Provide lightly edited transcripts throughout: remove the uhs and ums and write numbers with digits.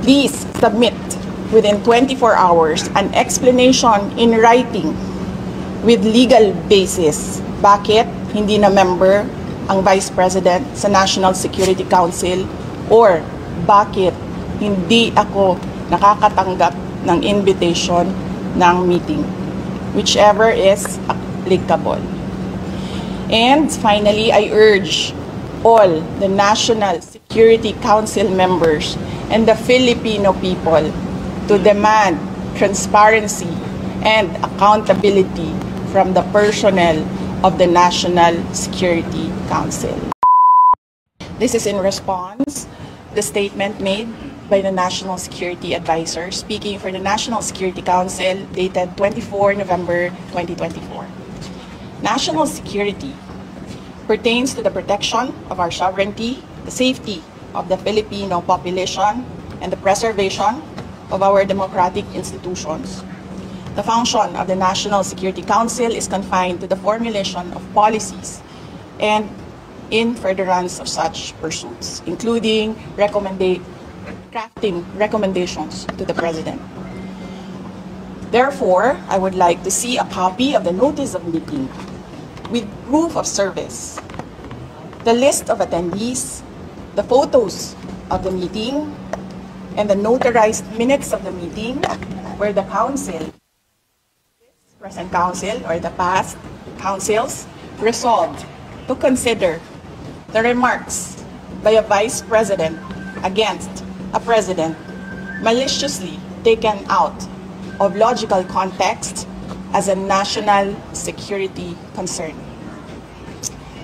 Please submit within 24 hours an explanation in writing with legal basis. Bakit hindi na member ang Vice President sa National Security Council, or bakit hindi ako nakakatanggap ng invitation ng meeting, whichever is applicable. And finally, I urge all the National Security Council members and the Filipino people to demand transparency and accountability from the personnel of the National Security Council. This is in response to the statement made by the National Security Advisor speaking for the National Security Council dated 24 November 2024. National security pertains to the protection of our sovereignty, the safety of the Filipino population, and the preservation of our democratic institutions. The function of the National Security Council is confined to the formulation of policies and in furtherance of such pursuits, including crafting recommendations to the President. Therefore, I would like to see a copy of the notice of meeting with proof of service, the list of attendees, the photos of the meeting, and the notarized minutes of the meeting where the council, present council or the past councils, resolved to consider the remarks by a vice president against a president maliciously taken out of logical context as a national security concern.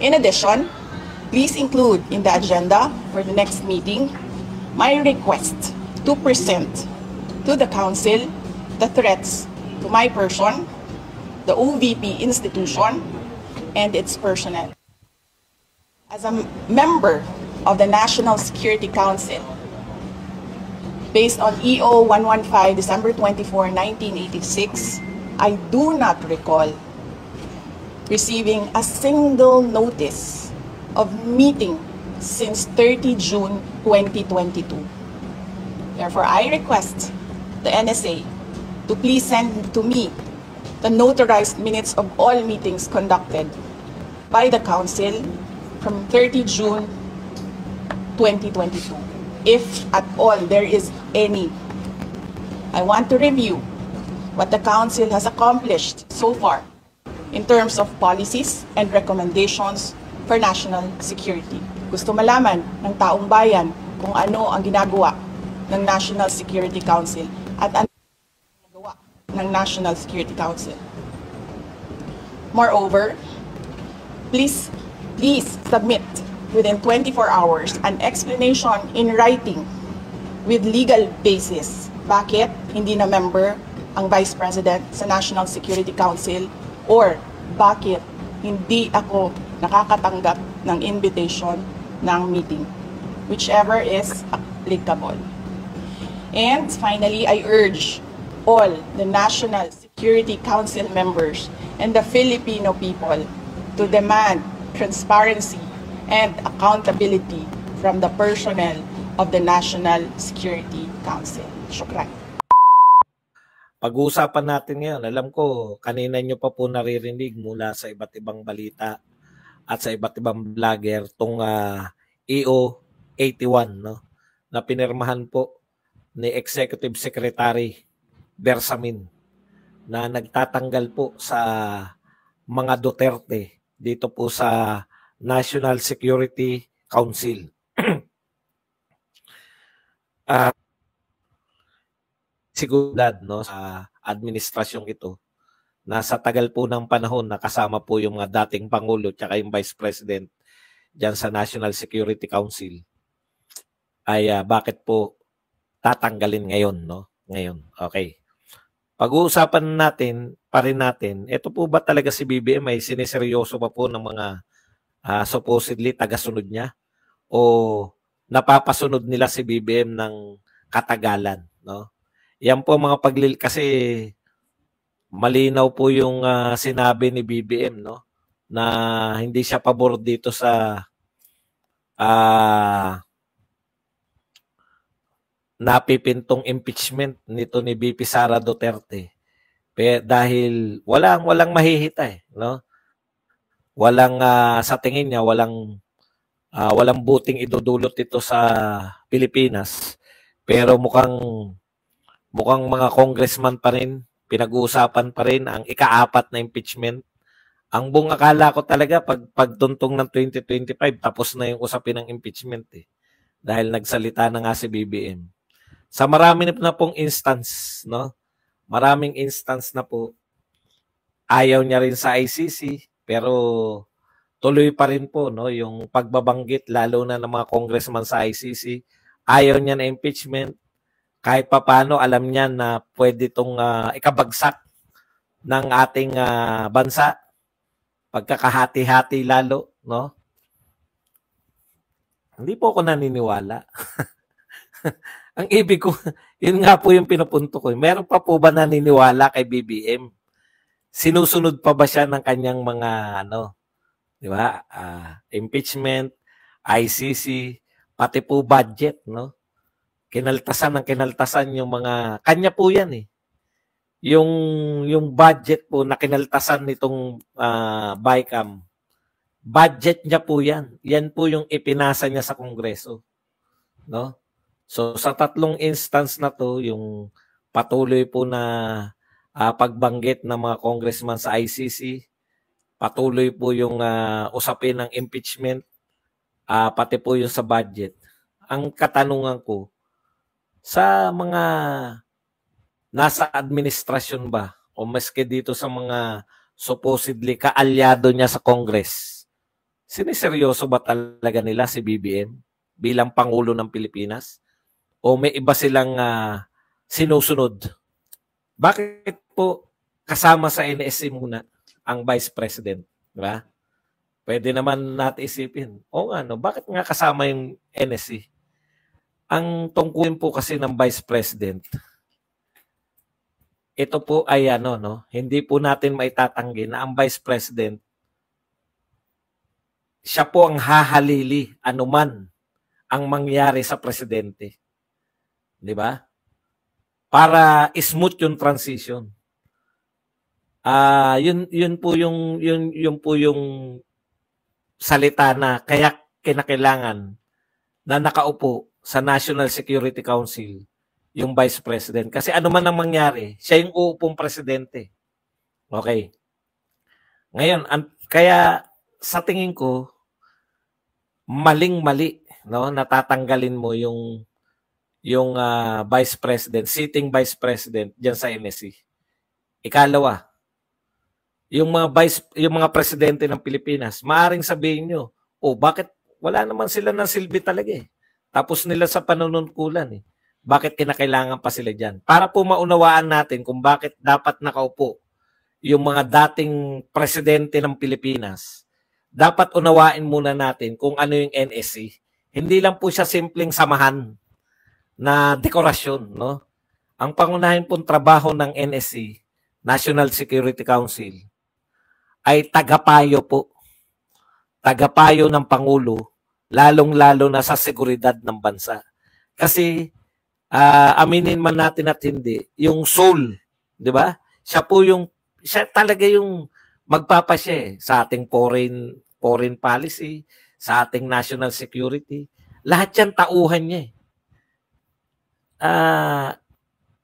In addition, please include in the agenda for the next meeting my request to present to the council the threats to my person, the OVP institution, and its personnel. As a member of the National Security Council, based on EO 115, December 24, 1986, I do not recall receiving a single notice of meeting since 30 June 2022. Therefore, I request the NSA to please send to me the notarized minutes of all meetings conducted by the Council from 30 June 2022. If at all there is any, I want to review what the Council has accomplished so far in terms of policies and recommendations for national security. Gusto malaman ng taong bayan kung ano ang ginagawa ng National Security Council at ano ang ginagawa ng National Security Council. Moreover, please submit within 24 hours an explanation in writing with legal basis. Bakit hindi na member ang Vice President sa National Security Council, or bakit hindi ako nakakatanggap ng invitation ng meeting, whichever is applicable. And finally, I urge all the National Security Council members and the Filipino people to demand transparency and accountability from the personnel of the National Security Council. Shukran. Pag-uusapan natin ngayon, alam ko kanina nyo pa po naririnig mula sa iba't ibang balita at sa iba't ibang vlogger tong EO 81, no, na pinirmahan po ni Executive Secretary Bersamin na nagtatanggal po sa mga Duterte dito po sa National Security Council. Seguridad, no, sa administrasyong ito na sa tagal po ng panahon nakasama po yung mga dating Pangulo at yung Vice President dyan sa National Security Council, ay bakit po tatanggalin ngayon, no? Ngayon, okay. Pag-uusapan natin, ito po ba talaga si BBM ay siniseryoso pa po ng mga supposedly tagasunod niya, o napapasunod nila si BBM ng katagalan, no? Yan po mga kasi malinaw po yung sinabi ni BBM, no, na hindi siya pabor dito sa napipintong impeachment nito ni VP Sara Duterte. Dahil walang mahihita no? Walang sa tingin niya walang buting idudulot ito sa Pilipinas. Pero mukhang mga congressman pa rin, pinag-uusapan pa rin ang ika-4 na impeachment. Ang buong akala ko talaga pagtuntong ng 2025 tapos na yung usapin ng impeachment dahil nagsalita na nga si BBM. Sa marami na pong instance, no? Maraming instance na po ayaw niya rin sa ICC pero tuloy pa rin po no yung pagbabanggit lalo na ng mga congressman sa ICC. Ayaw niya na impeachment. Kahit papaano alam niya na pwede itong ikabagsak ng ating bansa. Pagkakahati-hati lalo, no? Hindi po ako naniniwala. Ang ibig ko, yun nga po yung pinupunto ko. Meron pa po ba naniniwala kay BBM? Sinusunod pa ba siya ng kanyang mga, di ba? Impeachment, ICC, pati po budget, no? Kinaltasan yung mga, kanya po yan Yung budget po na kinaltasan nitong BICAM, budget niya po yan. Yan po yung ipinasa niya sa Kongreso. No? So sa tatlong instance na to, yung patuloy po na pagbanggit ng mga congressman sa ICC, patuloy po yung usapin ng impeachment, pati po yung sa budget. Ang katanungan ko, sa mga nasa administrasyon ba o maski dito sa mga supposedly kaalyado niya sa Congress, siniseryoso ba talaga nila si BBM bilang Pangulo ng Pilipinas? O may iba silang sinusunod? Bakit po kasama sa NSC muna ang Vice President? Diba? Pwede naman natin isipin, bakit nga kasama yung NSC? Ang tungkulin po kasi ng Vice President, ito po ay hindi po natin maitatanggi na ang Vice President, siya po ang hahalili anuman ang mangyari sa presidente. 'Di ba? Para smooth yung transition. Yun po yung salita na kaya kinakailangan na nakaupo sa National Security Council yung Vice President. Kasi ano man ang mangyari, siya yung uupong presidente. Okay. Ngayon, kaya sa tingin ko, maling-mali, no? Natatanggalin mo yung Vice President, sitting Vice President diyan sa NSC. Ikalawa, yung mga presidente ng Pilipinas, maaring sabihin nyo, bakit wala naman sila ng silbi talaga Tapos nila sa panunungkulan Bakit kinakailangan pa sila diyan? Para po maunawaan natin kung bakit dapat nakaupo yung mga dating presidente ng Pilipinas. Dapat unawain muna natin kung ano yung NSC. Hindi lang po siya simpleng samahan na dekorasyon, no? Ang pangunahin pong trabaho ng NSC, National Security Council, ay tagapayo po. Tagapayo ng Pangulo, lalong-lalo na sa seguridad ng bansa. Kasi aminin man natin at hindi, yung soul, 'di ba? Siya talaga yung magpapasya sa ating foreign policy, sa ating national security. Lahat 'yan tauhan niya.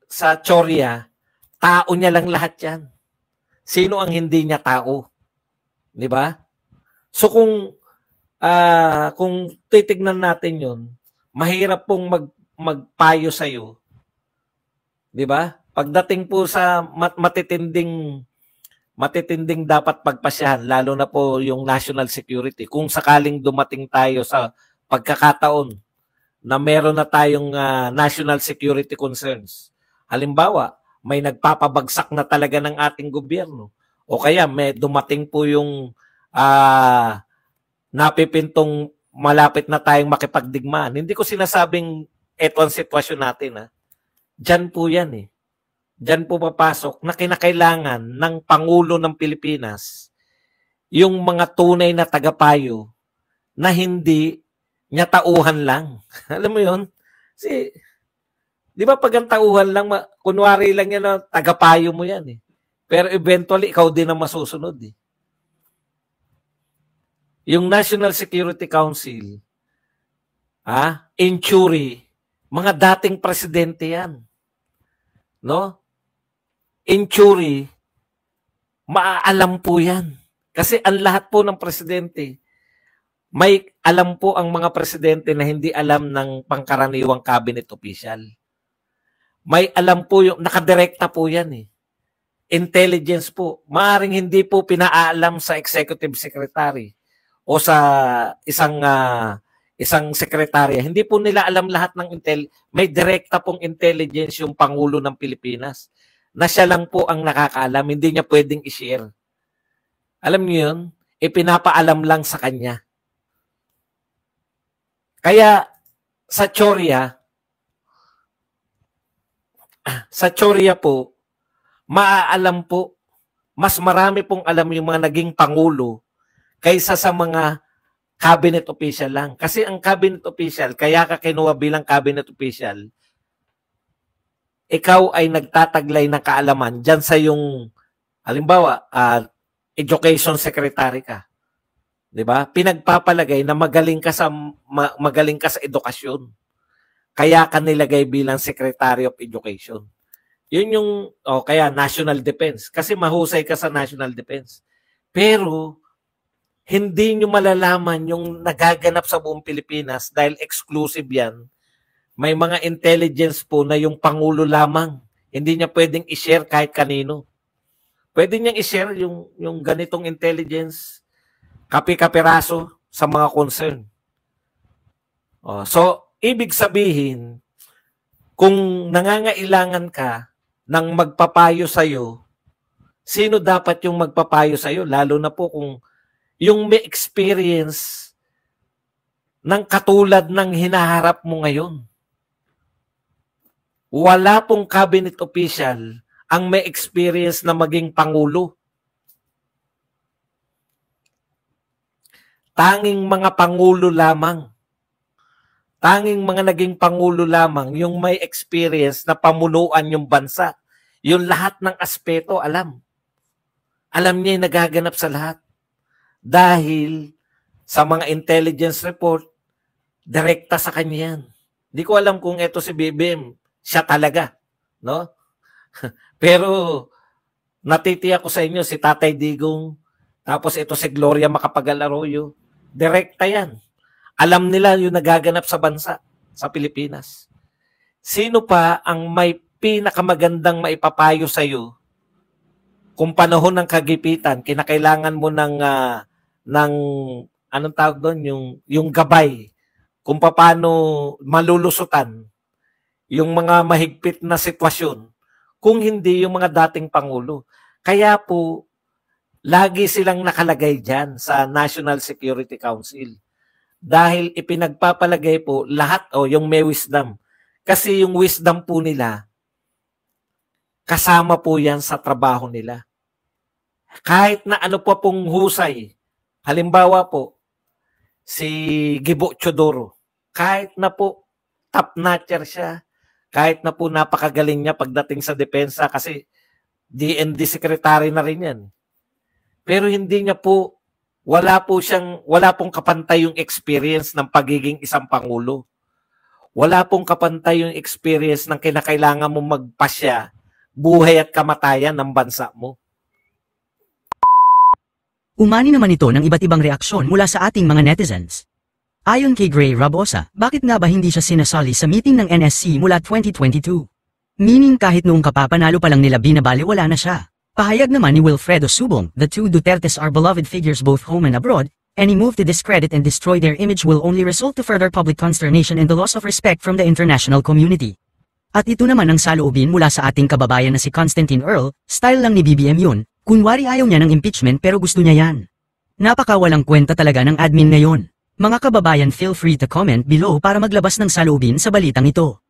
Sa Chorya, tao niya lang lahat 'yan. Sino ang hindi niya tao? 'Di ba? So kung titignan natin 'yon, mahirap pong magpayo sa iyo. 'Di ba? Pagdating po sa matitinding dapat pagpasyahan, lalo na po yung national security. Kung sakaling dumating tayo sa pagkakataon na meron na tayong national security concerns. Halimbawa, may nagpapabagsak na talaga ng ating gobyerno. O kaya may dumating po yung napipintong malapit na tayong makipagdigmaan. Hindi ko sinasabing ito ang sitwasyon natin. Diyan po yan Diyan po papasok na kinakailangan ng Pangulo ng Pilipinas yung mga tunay na tagapayo na hindi niya tauhan lang. Alam mo yun? Kasi Di ba pag ang tauhan lang, kunwari lang yan na tagapayo mo yan eh. Pero eventually, ikaw din ang masusunod eh. Yung National Security Council, Inchuri, mga dating presidente yan. No? Inchuri, maaalam po yan. Kasi ang lahat po ng presidente, may alam po ang mga presidente na hindi alam ng pangkaraniwang cabinet official. May alam po yung, nakadirekta po yan eh. Intelligence po. Maaring hindi po pinaalam sa executive secretary o sa isang sekretarya. Hindi po nila alam lahat ng may direkta pong intelligence yung Pangulo ng Pilipinas na siya lang po ang nakakaalam. Hindi niya pwedeng i-share. Alam niyo yun? Ipinapaalam lang sa kanya. Kaya sa Chorya po, maaalam po, mas marami pong alam yung mga naging Pangulo kaysa sa mga cabinet official lang. Kasi ang cabinet official, kaya ka kinuha bilang cabinet official, ikaw ay nagtataglay ng kaalaman dyan sa yung, halimbawa, education secretary ka. 'Di ba? Pinagpapalagay na magaling ka sa edukasyon. Kaya ka nilagay bilang Secretary of Education. 'Yun yung kaya National Defense kasi mahusay ka sa National Defense. Pero hindi nyo malalaman yung nagaganap sa buong Pilipinas dahil exclusive 'yan. May mga intelligence po na yung Pangulo lamang. Hindi niya pwedeng i-share kahit kanino. Pwede niyang i-share yung ganitong intelligence kapi-kapiraso sa mga concern. So, ibig sabihin, kung nangangailangan ka ng magpapayo sa'yo, sino dapat yung magpapayo sa'yo? Lalo na po kung yung may experience ng katulad ng hinaharap mo ngayon. Wala pong cabinet official ang may experience na maging Pangulo. Tanging mga Pangulo lamang. Tanging mga naging Pangulo lamang yung may experience na pamunuan yung bansa. Yung lahat ng aspeto, alam. Alam niya yung nagaganap sa lahat. Dahil sa mga intelligence report, direkta sa kanya yan. Di ko alam kung ito si BBM, siya talaga. No? Pero natitiyak ko sa inyo si Tatay Digong, tapos ito si Gloria Macapagal Arroyo, direkta yan. Alam nila yung nagaganap sa bansa, sa Pilipinas. Sino pa ang may pinakamagandang maipapayo sa iyo kung panahon ng kagipitan, kinakailangan mo ng anong tawag doon, yung gabay, kung paano malulusutan yung mga mahigpit na sitwasyon, kung hindi yung mga dating Pangulo. Kaya po, lagi silang nakalagay dyan sa National Security Council. Dahil ipinagpapalagay po lahat yung may wisdom. Kasi yung wisdom po nila, kasama po yan sa trabaho nila. Kahit na ano pa pong husay, halimbawa po, si Gibo Chodoro, kahit na po top-notcher siya, kahit na po napakagaling niya pagdating sa depensa kasi DND secretary na rin yan. Pero hindi niya po, wala pong kapantay yung experience ng pagiging isang Pangulo. Wala pong kapantay yung experience ng kinakailangan mo magpasya, buhay at kamatayan ng bansa mo. Umani naman ito ng iba't ibang reaksyon mula sa ating mga netizens. Ayon kay Gray Rabosa, bakit nga ba hindi siya sinasali sa meeting ng NSC mula 2022? Meaning kahit noong kapapanalo pa lang nila binabaliwala na siya. Pahayag naman ni Wilfredo Subong, the two Dutertes are beloved figures both home and abroad, any move to discredit and destroy their image will only result to further public consternation and the loss of respect from the international community. At ito naman ang saloobin mula sa ating kababayan na si Constantine Earl, style lang ni BBM yun, kunwari ayaw niya ng impeachment pero gusto niya yan. Napakawalang kwenta talaga ng admin ngayon. Mga kababayan, feel free to comment below para maglabas ng saloobin sa balitang ito.